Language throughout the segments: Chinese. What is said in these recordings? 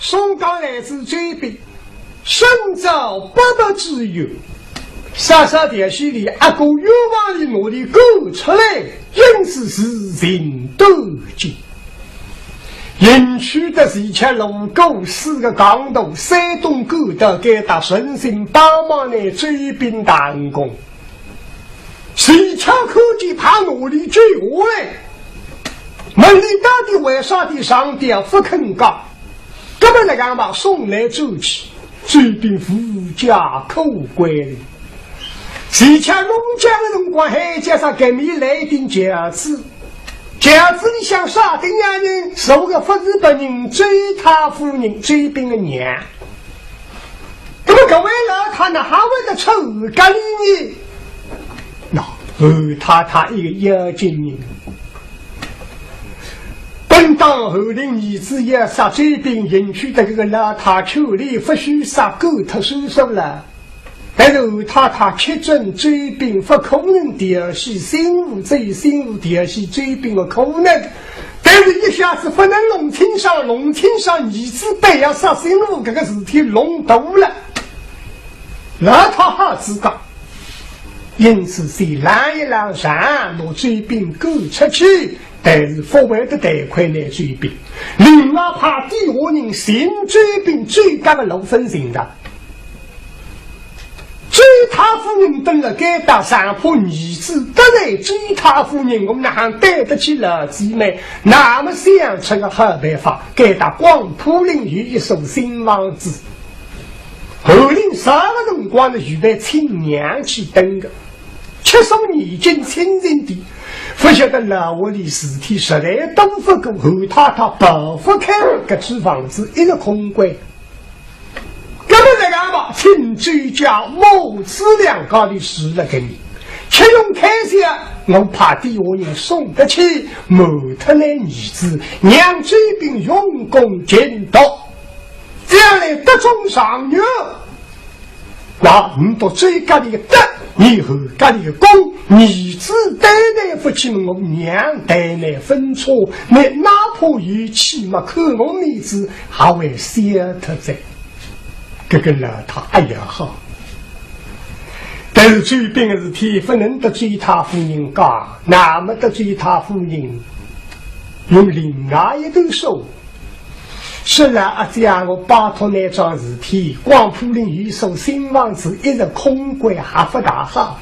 松冈来自这边，深造不得之有。沙沙电视里阿公愿望里努力够出来，因此是人都进。营区的是一千龙沟4个港头，山东各的给他顺心帮忙的追兵弹弓。谁巧科技他努力追我嘞？门里到底为啥的上帝不肯干？根本来讲把送来走起，追兵富家口贵的。谁巧农家的辰光还加上给你来一点饺子。饺子里想啥的娘人受个不日本人追他夫人追兵的娘。那么各位老他那还为了臭咖喱呢？他一个妖精人，本当后令儿子也杀追兵营区的这个老他求里不许杀狗他叔叔了。但是他确诊追兵不可能第二系心无第二系追兵的可能，但是一下子不能弄清上儿子被要杀心无这个事体弄多了，那他好知道。因此谁拦一拦上落追兵够出去，但是不为的贷款来追兵，另外怕第二人先追兵最高的路分型的。追他夫人登了该打上坡女子，当然追他夫人我们还对得起老姊妹，那么想出个好办法，该打广普林有一首新王子。后令啥个辰光的预备亲娘去登个，7送已经亲人的，不晓得老屋里尸体实在都不够，后他保不开个纸房子一个空柜。根本在干嘛？请追加某资两高的事了给你，且用开销，我怕第二人送得起，某特来女子娘追兵用功见到，这样来得中上游。那你到最高的一个德，以后高的一个功，女子带来不起我娘带来分错，那哪怕有气嘛，可我妹子还会消特在。这个老他哎呀好，但是追兵的事体不能得罪他夫人讲，那么得罪他夫人用另外一头手。是了，这样我摆脱那桩事体，广普林有首新王子一直空关还不大好，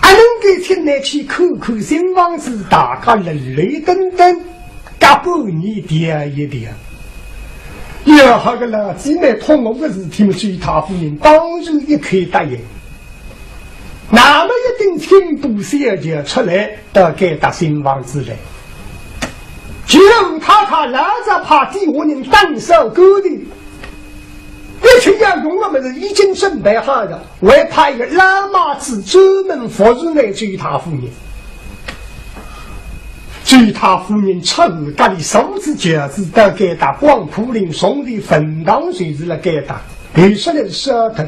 还能给前来去看看新王子，大家泪泪登登，干半年点一点。要好个老姊妹通我的事体嘛，追他夫人当然也可以答应。那么一定听不下就出来，到该打新王子来。只有他老着怕第二人当手勾的，而且要用我们是已经准备好的，我派一个老马子专门服务来追他夫人。追他夫人出家里手指脚趾到给他广普林送的分当水子了给他给出来舌头，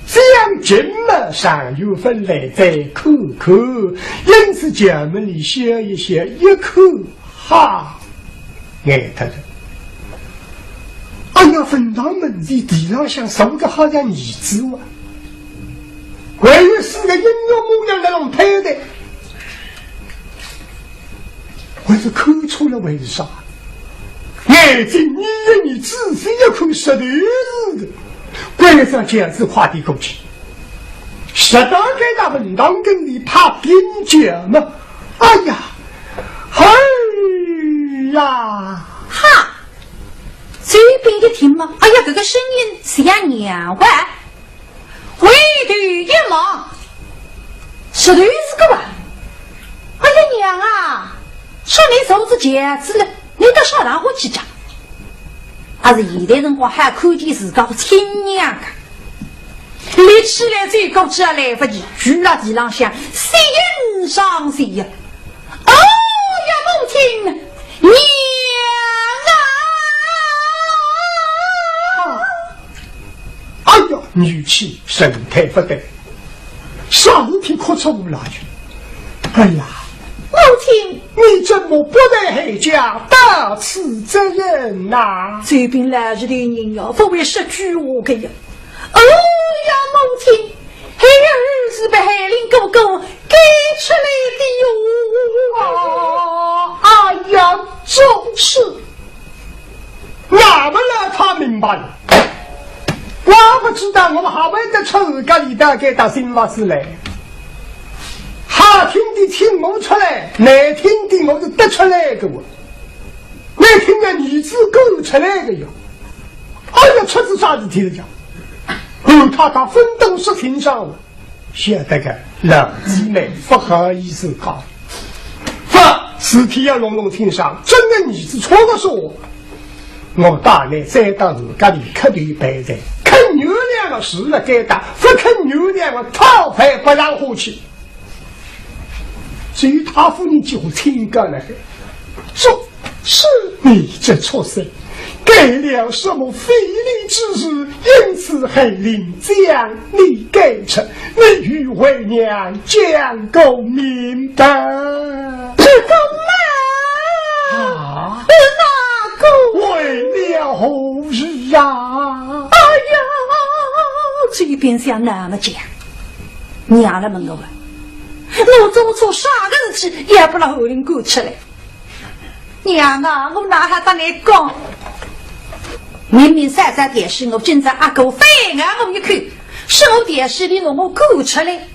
这样节目上有分来再口口，因此节目里写一些一口哈爱他的。哎呀，分当门的地上想送个好像女子啊，关于是个音乐模样那种配的。我是看出了为啥？眼睛你仔细一看，实在是的，关上这样子夸的过去，实当给他们当跟你怕边界吗？哎呀，哎呀，哈！这边的听吗？哎呀，这个声音是呀娘喂，回头一忙，实在是个吧？哎呀娘啊！说你手指截子了，你到小堂伙去讲。还是现代人光还看见自家亲娘啊！你起来最高起来来不及，举了地浪向，谁上谁呀？哦呀，母亲娘啊！哎呀，女婿神态不对，上天哭出无来去。哎呀！母亲，你真么不得回家到此责任呐？这边来日的人呀，不会失去我的呀！哦呀，母亲，还有儿子被海林哥哥给出来的哟！哎呀，就是那么了，他明白了。我不知道我们还会得出这里的给他新法师来。好听的听我出来，难听的我就得出来的我。难听的女子够出来的哟。哎呀，出自啥子体了讲？他分都是挺上了，现在个老姊妹不好意思讲，尸体要隆隆挺上，真的女子错的是我。我大内再到自家里磕头拜在，肯原谅的事了该打，不肯原谅的讨饭不让回去。至于他夫人就听个了，说是你这畜生干了什么非礼之事，因此海令将你给出，你与为娘讲个明白。这个嘛啊，哪个为了后日啊！哎呀，这边想那么讲，娘了们个问，我做错啥个事情也不让后人过出来。娘啊，我哪还跟你讲？明明三三电视，我今朝阿哥飞眼我一看，是我电视里我过出来，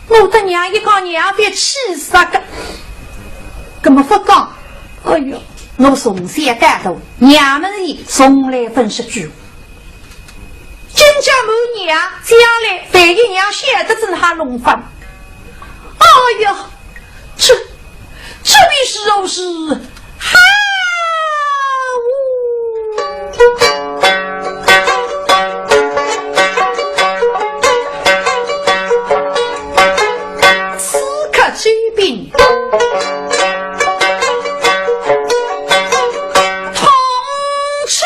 我的娘一讲娘别气死个，怎么不讲？哎呦，我从小干到娘们里从来分10句。今朝母娘将来反一娘显得真哈弄翻。哎呀，这必是肉是哈此刻追兵同吃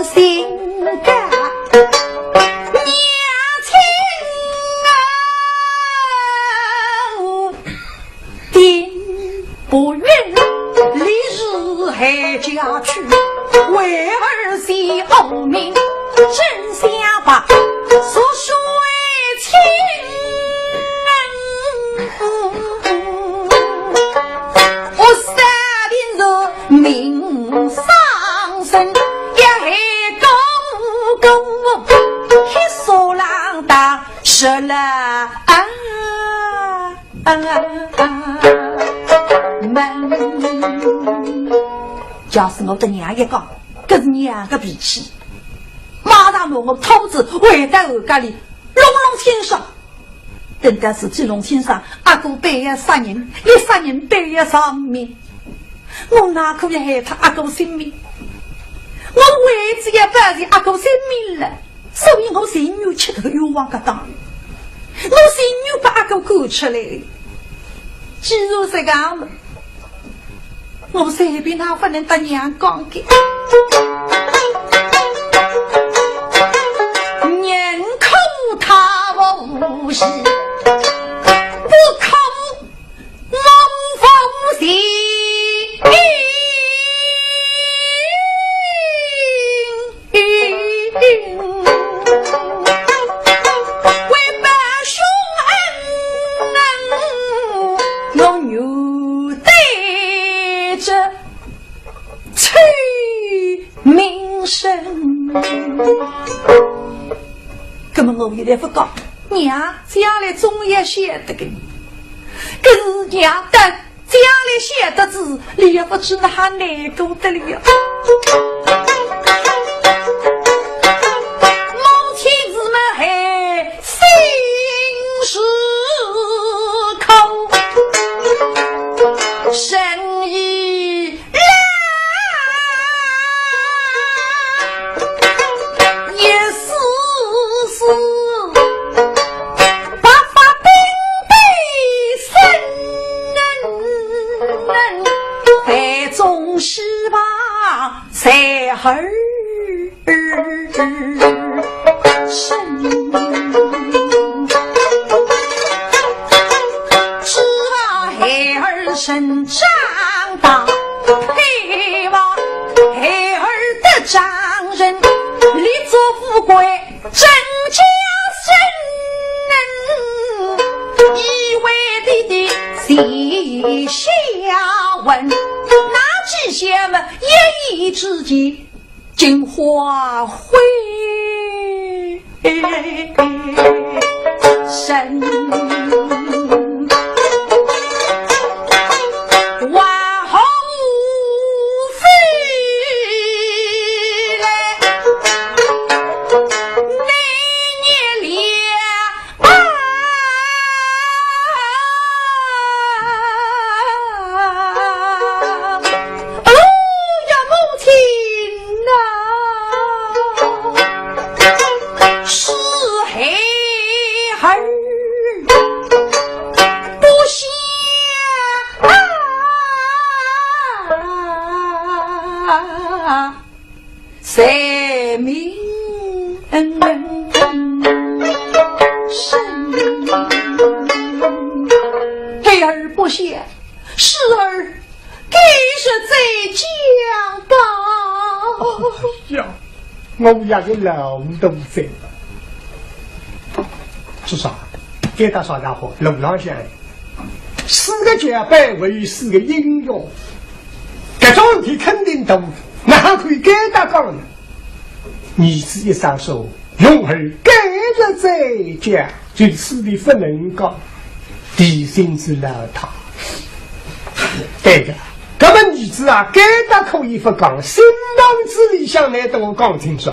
心假使我的娘一讲，这是娘个脾气，马上我兔子回到我家里，隆隆天上，等的是金龙先生，阿哥背也杀人，一杀人背也上面，我哪可以害他阿哥性命？我为此也发现阿哥性命了，所以我心女吃这个冤枉个当，我心女把阿哥赶出来了。既如是这样的，我随便他不能当娘讲的。人口他无事，不口我无心。为把兄恩，我有带着催名声。根本我有点不讲，娘家里总也写的给你，可是娘的家里写的字，你也不知道还哪个得了。母亲子们还心事口，生意是吧？才儿生，只把孩儿生长大，希望孩儿的丈人立足富贵真家身，以为弟弟喜下文。这些们也已之际竟化灰身，往后飞来那年里才明生，孩儿不写，时儿给是在讲吧。呀，我也有老都在，至少给他说大伙路上想，四个结拜为四个英雄，这种问题肯定都。那还可以给他讲呢？你自己上手，用儿给了再讲，最次的不能讲，地心之老他。对的，这么你子啊，给他可以不讲，心当之理想来等我讲清楚。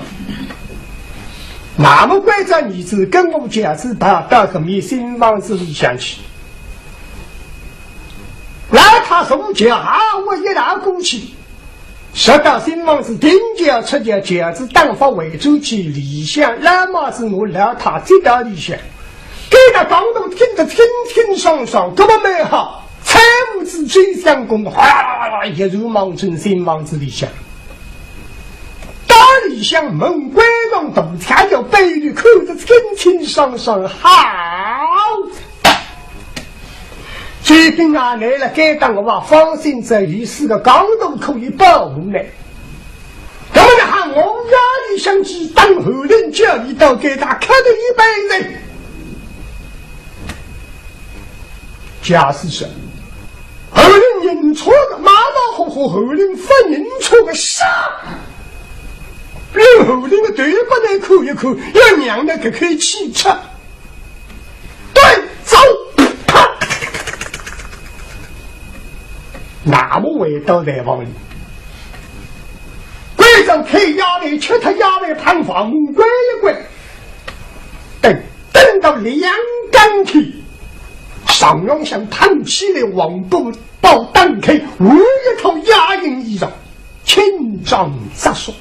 那么怪着你子跟我讲是把到个迷心房之理想去。来他送家啊，我一拿过去。说到新房子定价出价价值当发为主其理想，那么是我老他这道理想，给他刚都听得清清爽爽，多么美好！财务之最相公，一如梦成新房子理想。大理想门关上洞天就背里看着清清爽爽，好。最近啊，来了该当我放心在于是个刚都可以保护呢。那么呢，喊我压力相机当后人叫你到给他看的100人。假使说，后人认错个马马虎虎，后人不认错个傻。任后人的对不能哭一哭，要娘的可以气吃。对，走。那么味道在往里，贵州开衙内吃他衙内盘房门关一关，等到2更天，上让像烫起来王布到单开无一套压人衣裳轻张杂说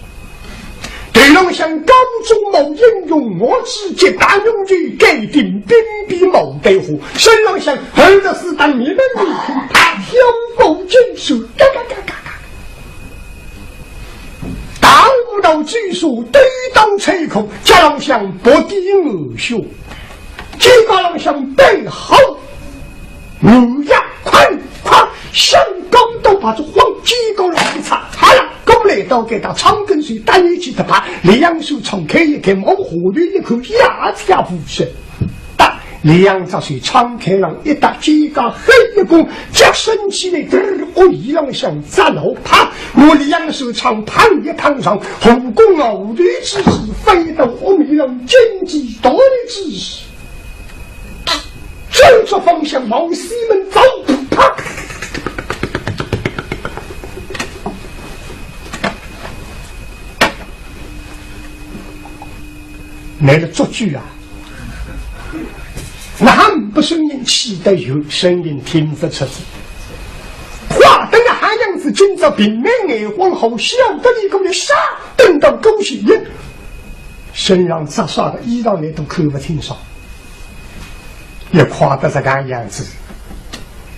对让像高中某应用我直接大用具给定兵比某对户身上像儿子是当你们你他挑某军术嘎嘎嘎嘎嘎大舞蹈技术对当吹口加上像不敌恶秀这个人像背后五呀快快上高都把这黄鸡狗来一擦好了过来到给他长根水单一起的把两手冲开一开猛虎的一口牙牙不是但两只水敞开让一打几个黑一公加升起来我一样像战楼爬我两手长盘一趟上后宫偶的知识飞到我们让经济多的知识正着方向往西门走啪来了作剧啊那不声音气得有声音听不出话等的汉样子今朝平面眼光后笑得一个人杀等到狗血人身上杂耍的衣裳你都看不清楚也夸得这个样子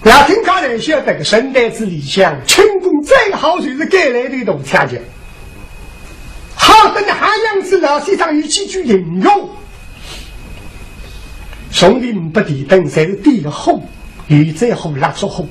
要听他人晓得个圣诞之理想成功最好就是给来的一种条件好等的汉样子老西上有几句引用兄弟不抵等谁是第一后与最后拉出后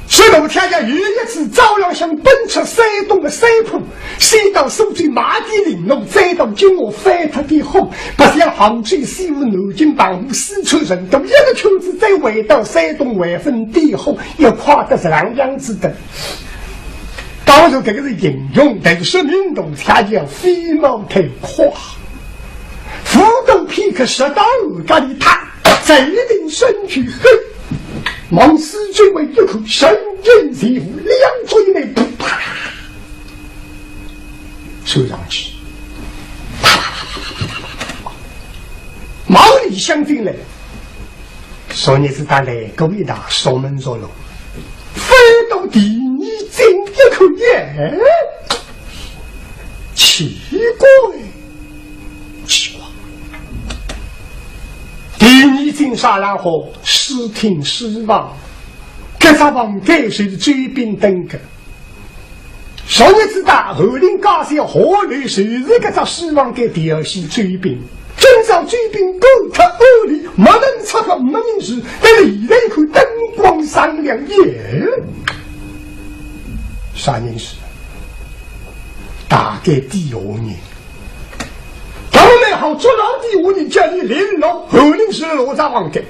这种条件有一次照样像奔驰山东的山坡西到手最马地领路再到经我翻他的后不像杭州西湖南京板湖四川人都一个圈子再回到山东外分地后也夸得是两样子的当然这个是引用但是说明动条件非常太夸浮动皮克十到五个里他这一定身躯黑王思追为一口神人媳妇两嘴内啪收上去毛里相对来说你是他来够一打守门左路飞到第一进一口烟奇怪第一进杀然后视听失望给他往给谁的追兵登个上一次大后领高些河里谁是给他失望给第二系追兵真上追兵够他恶里没能插个没人时但里来一口灯光闪亮也啥人是大概第5年当然好做到第5年叫你连龙后领是罗扎王给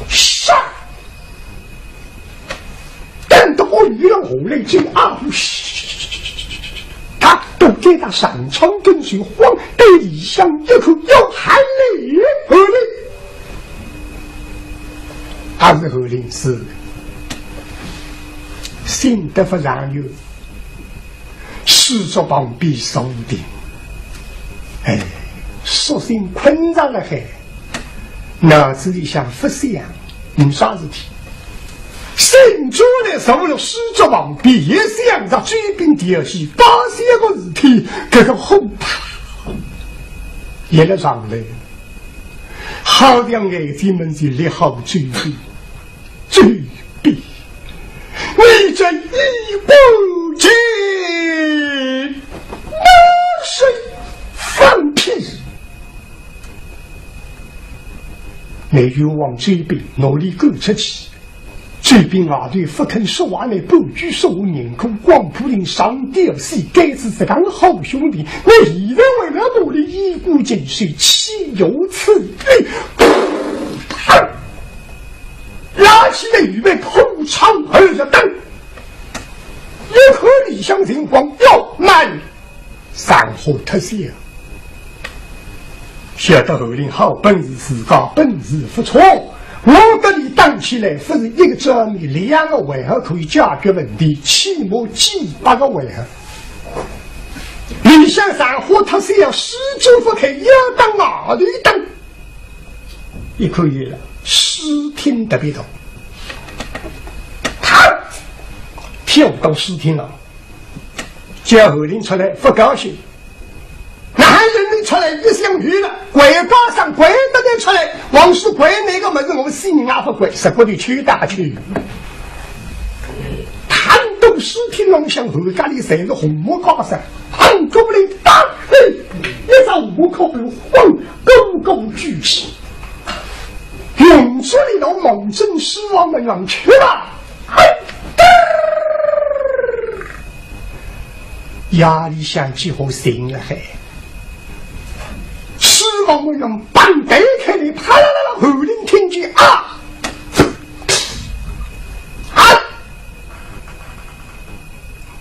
杀但到我遇到后领这啊他都给他上床跟随黄对李香一口要含泪后领他是后领是心得不然有事作旁必手定哎索性困上了海脑子里想不想啥事体心中的受了失作旁必也想着追兵第二系发现个事体这个后怕也来上来好像眼睛们是立好追兵追兵你这一不进那是放屁没有往追兵努力够出去追兵啊对不肯说话来不拘手年空光扑林上吊戏该是这个好兄弟我一人为了努力一股劲水岂有此理拉起的预备头长而着灯一颗理想情况要慢散后特写晓得后领好本事自高本事不错我跟你当起来不是一个这里2个为何可以解决问题起码几8个为何理想散户他是要19不可以要当哪里当也可以了视听特别多，他跳到视听了，叫后林出来不高兴。男人出来一想鱼了，跪高上跪到那出来，往是跪那个门子，我们死人也不跪，是过去去打去。谈到视听龙向后家里谁是红木高山，喊过来打，一张五口如晃，高高举起，永志里头猛震失望门上去了。压力响起后醒了嘿。失望门上半打开的，啪啦啦啦，后林听见啊！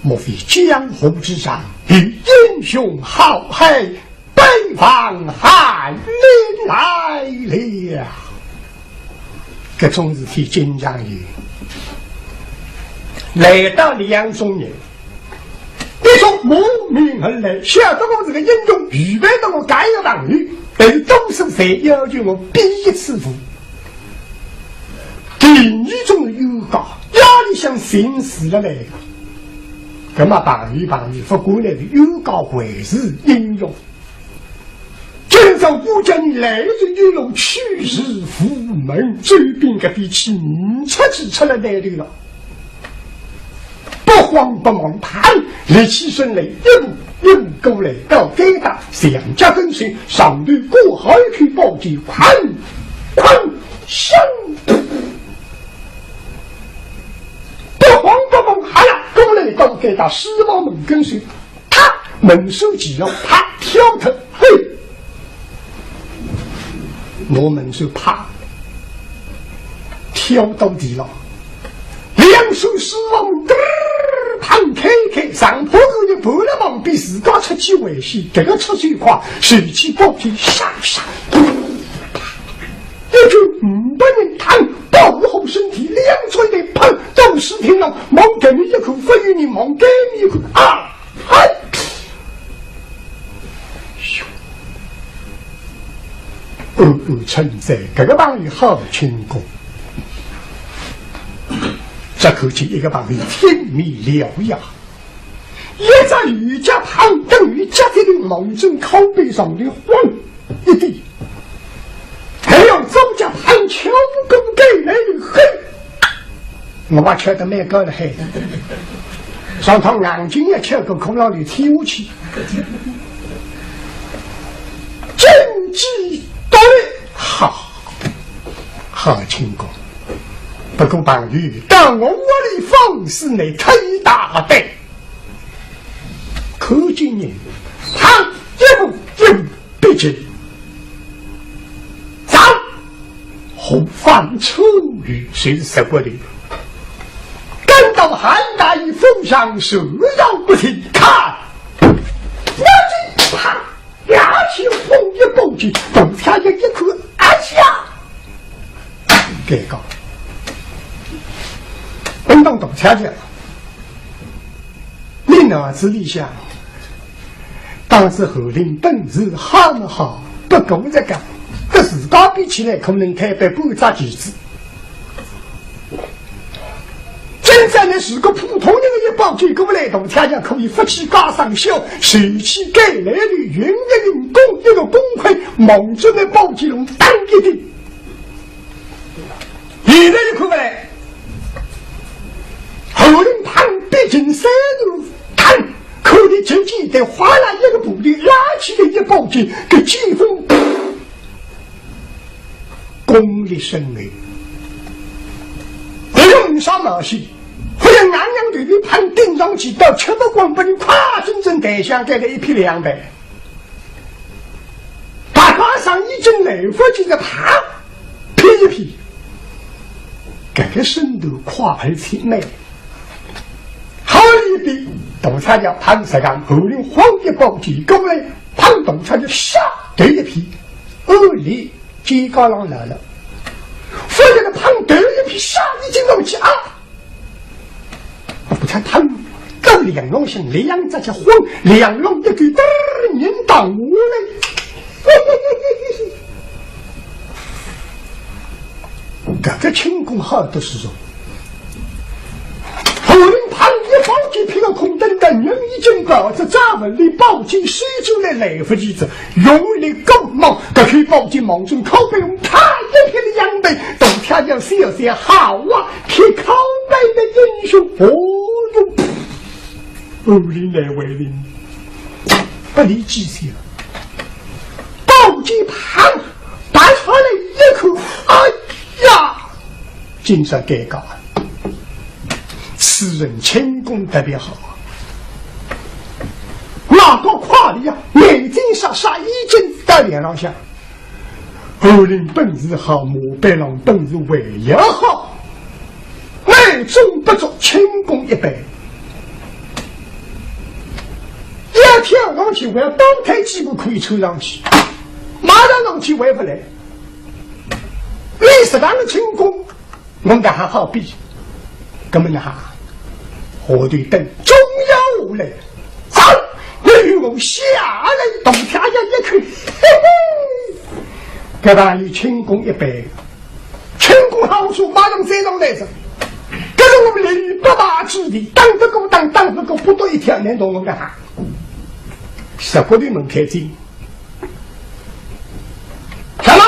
莫非江湖之上与英雄好汉北方汉林来了？这种事体经常有。来到梁中人，你说慕名而来，晓得我这个英雄预备的我该有防御，但都是谁要求我必一次服？定义中的预告，压力像行死了来个。那么防御不过来的预告会是应用。今朝不叫你来日一路去日赴门，这边个比起你出来来的了。不慌不忙谈，力气顺利，一步过来到该打，想家跟随，上对过海去报警，快上！不慌不忙，好了，过来到该打，失望门跟随，他门手几要他跳他，嘿，我们就怕跳到底了，两手失望门。旁开上坡后的拨了忙比自家出去危险，这个出去快，水气暴体下，也就500人谈保护身体，两嘴的喷都是听了，忙给你一口，不与你忙给你一口啊！称赞这个帮友好轻功。这口气一个帮人天迷獠牙，一在瑜伽旁等于家庭的猛震靠背上的晃一地，还有周家旁敲工给来的黑，我把敲得没高的黑，上趟眼睛也敲个空让你踢武器，真机对，好轻功。不过绑鱼当我里放肆内推大队，可见人他一步必进，走后方出于谁是什么的，感到韩大一风上手绕不停，看我这啪牙起风一蹦起，董下一口按下，这个本当董家讲，你脑子里想，当时后林本事好么好，不够这个，跟自家比起来，可能开半扎几次。真正的是个普通人的一报给过来，董家讲可以夫妻加上笑，谁去该来的云功，一个公会猛着的报给龙当一定，现在就看不来。后人旁毕竟3路看，可你仅仅得划拉一个部队拉起的一报警，给季风功力深微，不用上马戏，或者南洋队的盘顶上去到吃不光不能跨真正带下给了1批200，大巴上一阵雷火就在爬劈一劈，这个深度跨而且美。好一点，董察叫潘石刚，后人黄一报警过来，潘董察就杀对一批，2里几高浪来了，否则的潘对一批杀已经弄起啊！不才潘够2龙行2再去混，2龙一个人当我嘞，这个轻功好的时候，后人旁一宝剑劈个空灯的人已经抱着扎文里宝剑水就来不及子，用力够猛，这批宝剑猛中口被用他一片的杨梅，都听见笑声好啊，劈口碑的英雄哦哟，武林来为林，不离记性，宝剑旁打出来一口，哎呀，精神改革。此人轻功特别好，哪个跨里呀？眼睛傻傻，一针在脸上下。武林本事好，马白狼本事为也好，美中不足，轻功一般。一跳上去，我要当台几步可以抽上去，马上上去回不来。历史上的轻功，我们还好比，根本还。火腿等中央无来，走！女我下来，东天下一看，嘿嘿，这大里轻功一百，轻功好处马上再上来着。这是我们人不大之地，当不够当不够，不多一条能懂我干哈？十国的门开进，什么？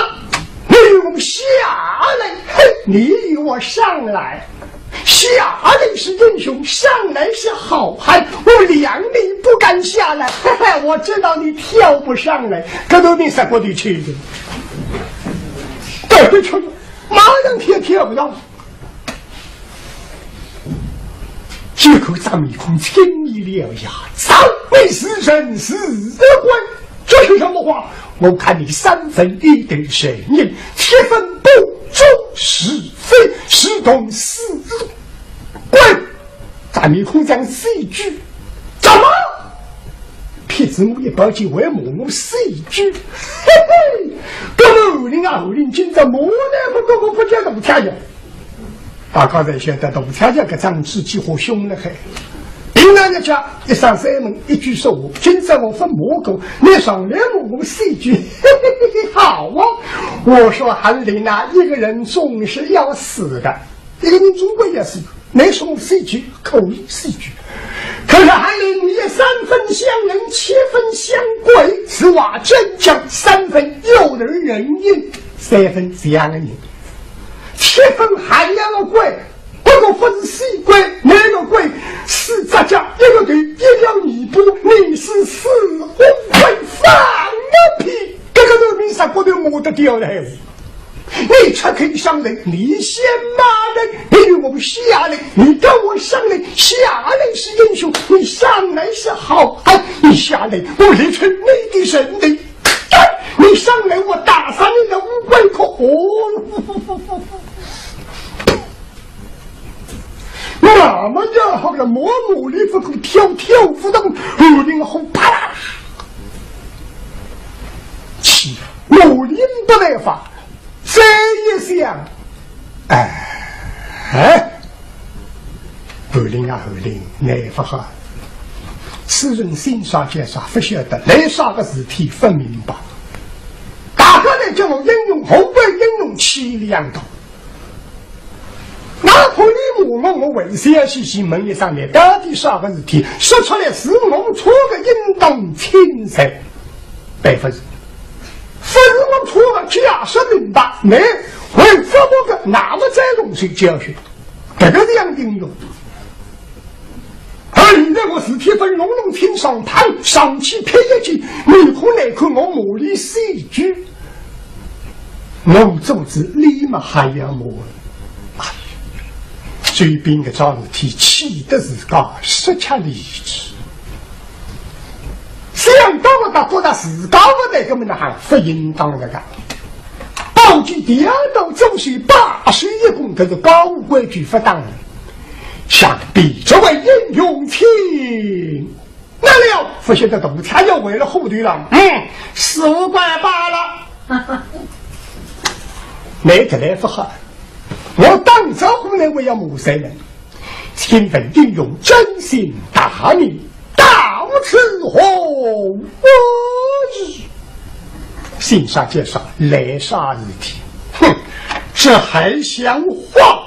你与我下来，嘿，你与我上来。下来是英雄，上来是好汉，我两米不敢下来，嘿嘿，我知道你跳不上来，可都你啥过得去的？对不起，马上跳不上。这口张米空轻易了呀，早为死人死官，这是什么话？我看你1/3的声音，7分不忠是非，是懂是滚！咱们空讲4句，怎么？骗子我一包就为我4句，嘿嘿！这武林啊，武林今朝我呢不叫董天阳，大家才晓得董天阳个张志几乎凶了很。平常日家一上山门，一句说话，今朝我分蘑菇，你上来我4句，嘿嘿嘿，好啊！我说韩林啊，一个人总是要死的，一个人总归要死。没说4句，口语4句。可是韩林也3分相人，7分相贵，此话真讲3分诱人人应，3分相人，7分还要个贵。这个分4贵，哪个贵？4杂家，一个对1两2步，你是4五贵，放个屁！这个人民啥国都没得掉了。你才可以上来，你先骂人，你与我下来，你跟我上来，下来是英雄，你上来是好汉，你下来我立成你的神力，你上来我打伤你的乌龟壳。那么要好了，模里不够跳不动，武林后啪啦，起武林不来法。这一想，武林啊武林，奈不好。此人心杀劫杀，不晓得来杀个事体分明白。大家来叫我应用后辈应用7两头。哪怕你我为啥去问一上面到底啥个事体，说出来是我错个应当亲身100%。不是我错了，假设明白，没会怎么个那么在东西教训，这个这样应用。而你在我是铁粉隆隆天上盘，上去撇一句，你可来看我魔力4句，我组织立马还要我，随便个桩事体，气得自家失去理智。想到我到做到自家我那个么的还不应当的干。宝鸡第2道总是8岁一公，这是高规矩不当。想必这位英勇亲，那了不晓得董天要为了后队了，4块8了。没得来不好，我当招呼呢，我要谋杀人，亲粉英勇，真心大名。大此火心上介绍来杀日体，这还像话？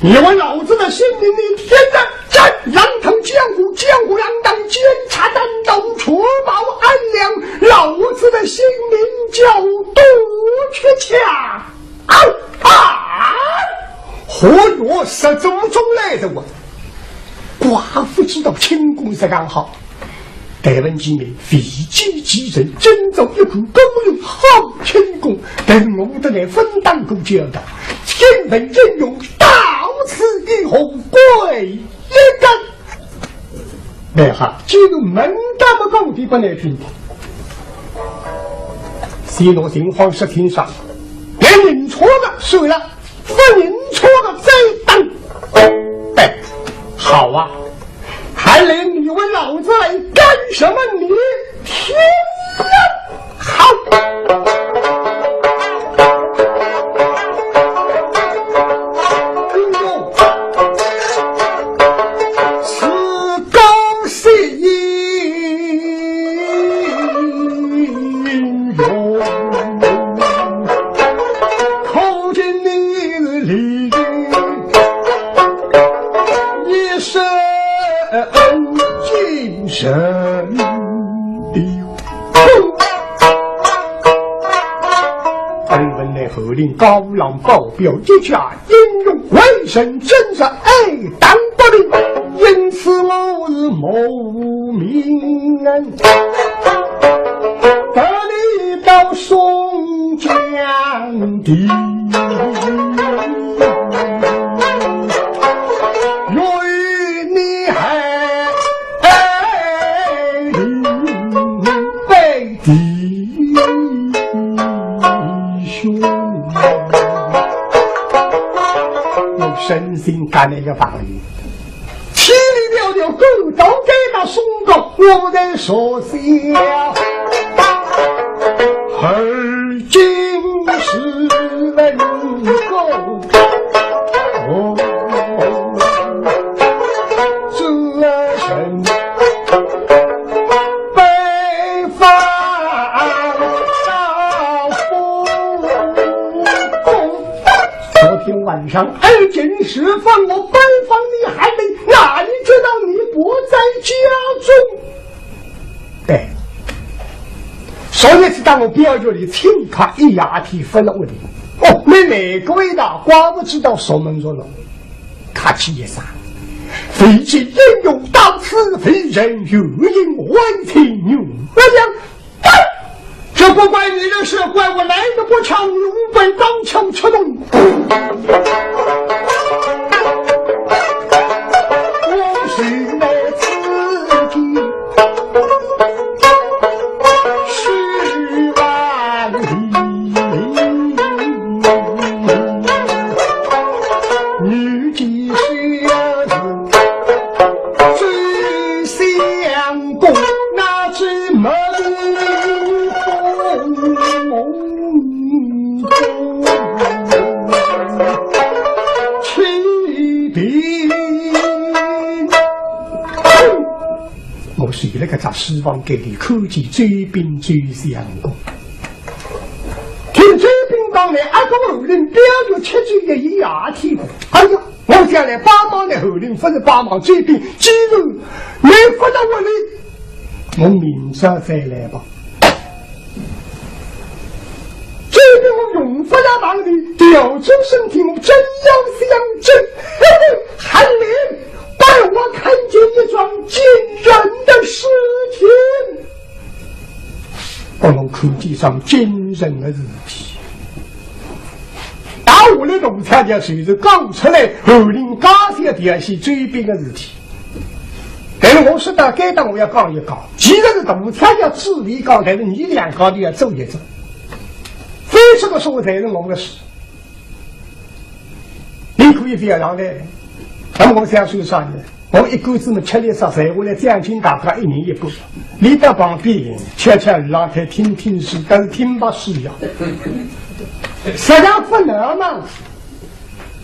你为老子的性命，你天然战让腾江湖，江湖让当监察丹东，除暴安良，老子的性命就多缺恰活络失踪中来的我，寡妇知道轻功是刚好。台湾几名飞机机人真走一股高勇好轻功，但是我的来分担过教的天文英勇到此一红贵一根那哈记录门大么高的不来听西罗行皇室庭上连人错的睡了分人错的再等哎好啊还来你问老子来干什么你听了好高朗报表一家英勇为神真是爱当不灵因此我是谋名人得力到宋江的若与你还背弟兄身心干那个法律七里迢迢狗都给他送到我的手下而今是能够这身北方到昨天晚上2点10分我拜访你还没哪里知道你不在家中对所以是当我表舅里请他一牙体分了我的哦没哪个味道瓜不知道守门着了卡起也杀飞机英勇到此非人有因万听牛我讲这不怪你的事怪我来的不巧你5本钢枪出动我是来自己10万里女的是最相公那只门我是那个在西方给的科技追兵追相公听追兵当来阿公后人标就7句的一牙体哎呀我将来帮忙的后人不是帮忙追兵记住没不到我的我明早再来吧追兵我永不要忙的调出身体我真要相争还连带我看见一桩惊人的事情我们科技上惊人的事体打我的农产家随着讲出来后人家些的是追兵的事体但是我是到该当我要讲一讲其实是农产家治理讲但是你两个都要走一走非这个说才是我们的事你可以不要让的那么我想说啥呢我一个子们吃力杀谁我来将军大哥1年1部你到旁边悄悄让他听听书但是听不需要实际上不能嘛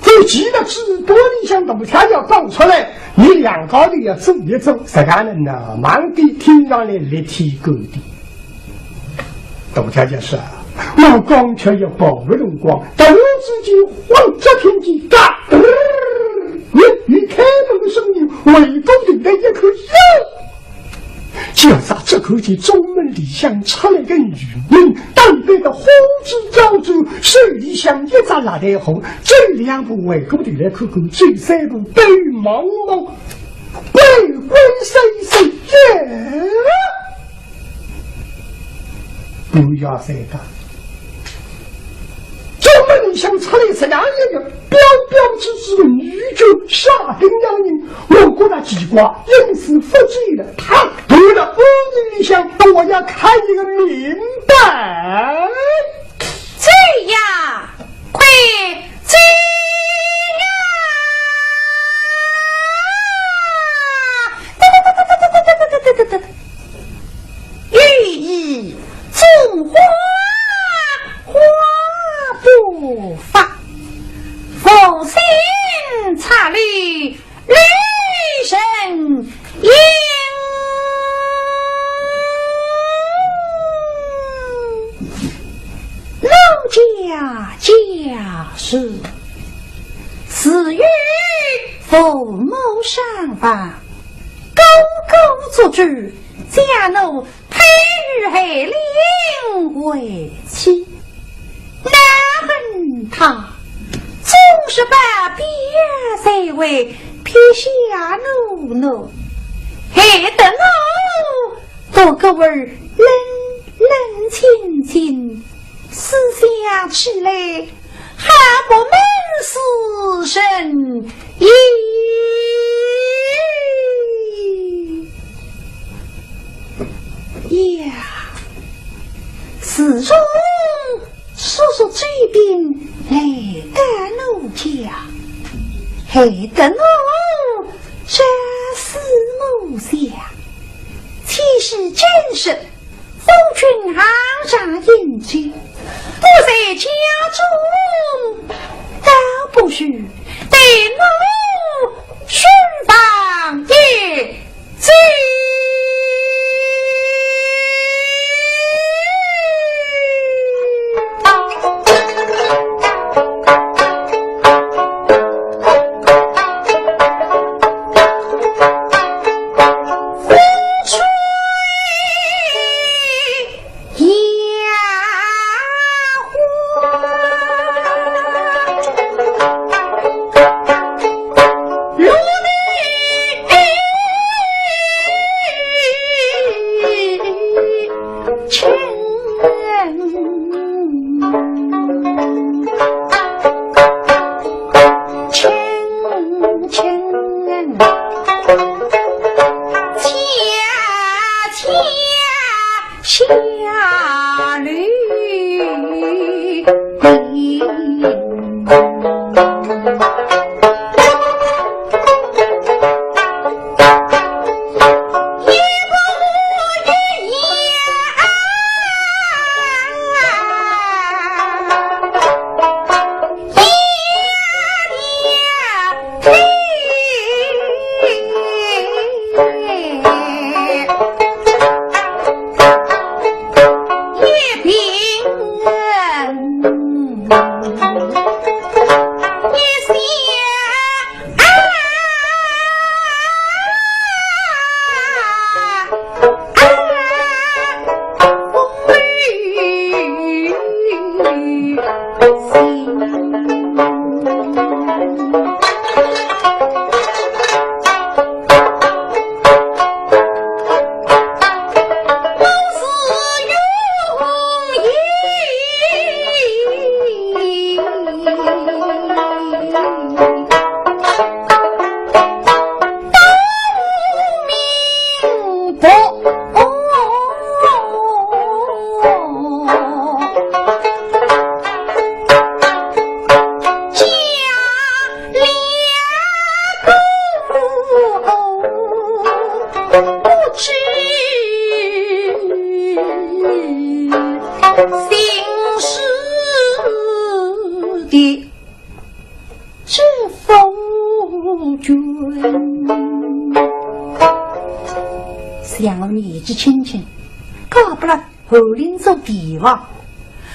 最急的是多理想东条要讲出来你两个的要走一走实际上那忙的听上来立体够的东条就是我刚才要报个辰光，但我自己慌着听见嘎，一开门的声音，围攻进来一口药。就在这口气，中门里向出来个女人，打扮的花枝招展，手里像一扎蜡台红，走两步围攻进来，口口走三步背茫茫，鬼鬼祟祟耶！不要再干。中门里向出来是两个标标致致的女角下定两人，我觉得奇怪，因此不醉了。他对了，屋里向我要看一个明白。醉呀，快醉呀！寓意种花花不发，风心插绿绿神应。老家家事，此与父母上房，高高作主，家奴配与黑灵为妻。难恨他总是把别谁为撇下奴奴，害得奴多个味冷冷清清，思想起来还不闷死神呀！始终叔叔这边来赶奴家，害得奴杀死母下，其实真是夫君行上引去，不在家中倒不许对奴寻访也罪。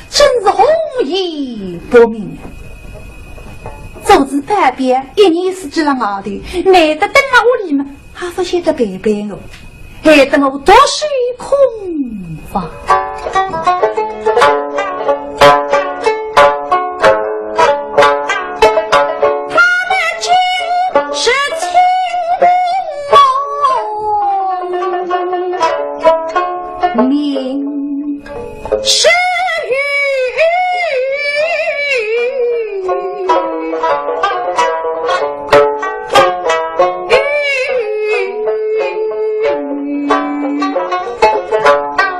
真是红颜不明。走至半边，一年四季了外头，难得等了屋里嘛，还不晓得白白哦，害得我多水空房。明是雨，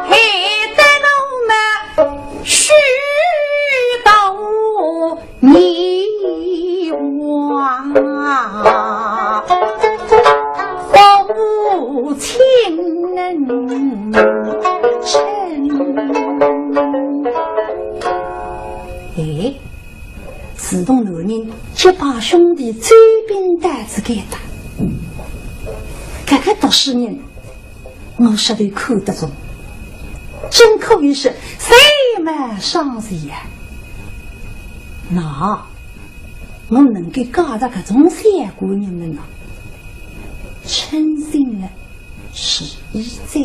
害得我们许多泥娃父亲自动男人就把兄弟这边担子给打，看看读书人，我实在看得中，真可以是谁满上谁呀！那我能给搞到这种小姑娘们呢，称心了是一在。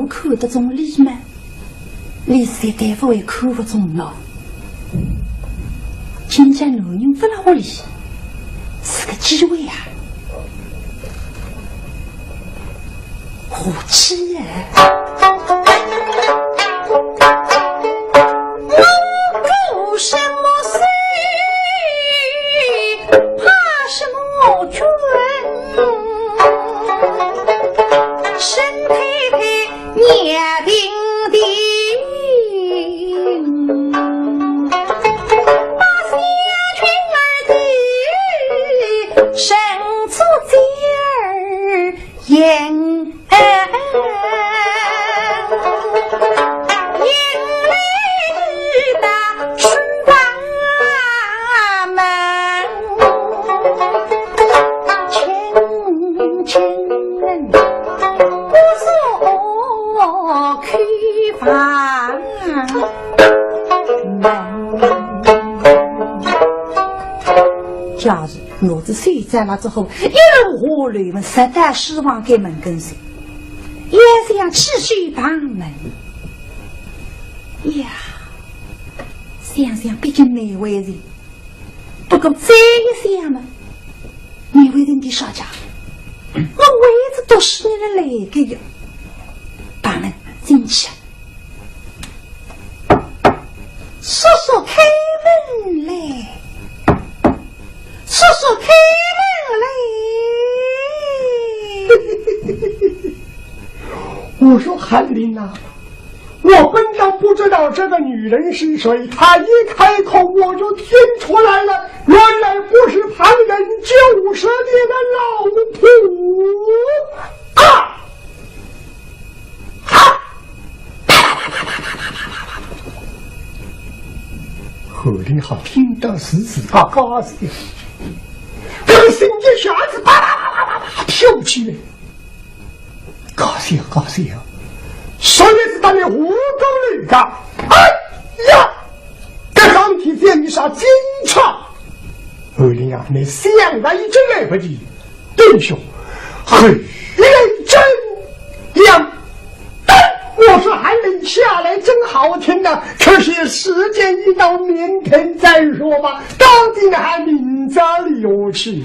看得中理吗？李四大夫也看不中了。今天男人不了屋里，是个机会啊！何其啊！我什么谁？怕什么君？身配配。年定定，把小群儿的生出姐儿迎来的书房门，轻轻开房门，假如我子睡在了之后，一路火雷们实在希望给门跟随，也想继续帮门呀。想想毕竟哪位人，不过这一想嘛，哪位人的少家，我为着读书人来个呀。把门进去，叔叔开门来，叔叔开门来。我说韩林呐，我本当不知道这个女人是谁，她一开口我就听出来了，原来不是旁人就是你的老婆啊！何里好听到是自家嘎子的，这个心一下子啪啪啪啪啪啪跳起来，高兴高兴，说的是他的湖中人家。哎呀，这上体见你啥警察？二零啊，你想到一阵来不及，弟兄，黑人真亮。我说还能下来真好听的，可惜时间一到，明天再说吧。到底还明早里有去。